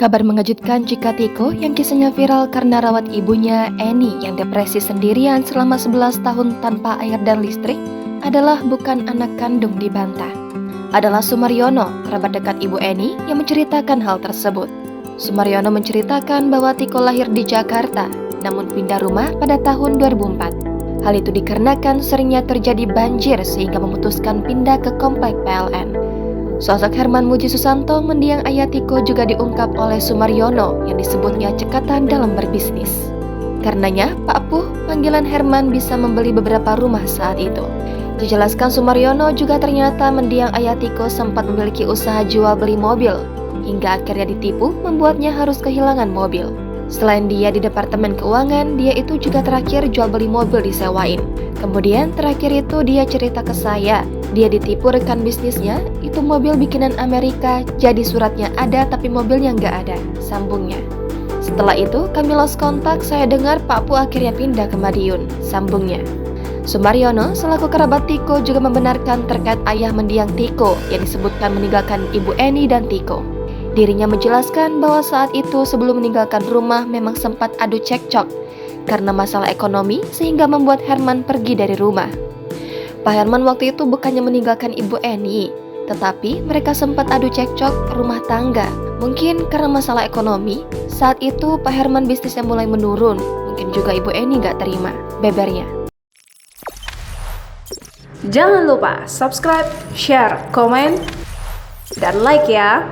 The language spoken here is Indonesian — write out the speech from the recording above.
Kabar mengejutkan jika Tiko yang kisahnya viral karena rawat ibunya, Eni, yang depresi sendirian selama 11 tahun tanpa air dan listrik adalah bukan anak kandung dibantah. Adalah Sumaryono, kerabat dekat ibu Eni, yang menceritakan hal tersebut. Sumaryono menceritakan bahwa Tiko lahir di Jakarta, namun pindah rumah pada tahun 2004. Hal itu dikarenakan seringnya terjadi banjir sehingga memutuskan pindah ke komplek PLN. Sosok Herman Muji Susanto, mendiang ayah Tiko, juga diungkap oleh Sumaryono yang disebutnya cekatan dalam berbisnis. Karenanya, Pak Puh, panggilan Herman, bisa membeli beberapa rumah saat itu. Dijelaskan Sumaryono juga ternyata mendiang ayah Tiko sempat memiliki usaha jual beli mobil, hingga akhirnya ditipu membuatnya harus kehilangan mobil. Selain dia di Departemen Keuangan, dia itu juga terakhir jual beli mobil disewain. Kemudian terakhir itu dia cerita ke saya, dia ditipu rekan bisnisnya, itu mobil bikinan Amerika, jadi suratnya ada tapi mobilnya nggak ada, sambungnya. Setelah itu kami lost kontak, saya dengar Pak Pu akhirnya pindah ke Madiun, sambungnya. Sumaryono selaku kerabat Tiko juga membenarkan terkait ayah mendiang Tiko yang disebutkan meninggalkan ibu Eni dan Tiko. Dirinya menjelaskan bahwa saat itu sebelum meninggalkan rumah memang sempat adu cekcok karena masalah ekonomi sehingga membuat Herman pergi dari rumah. Pak Herman waktu itu bukannya meninggalkan ibu Eni, tetapi mereka sempat adu cekcok rumah tangga. Mungkin karena masalah ekonomi, saat itu Pak Herman bisnisnya mulai menurun. Mungkin juga ibu Eni gak terima, bebernya. Jangan lupa subscribe, share, komen, dan like ya.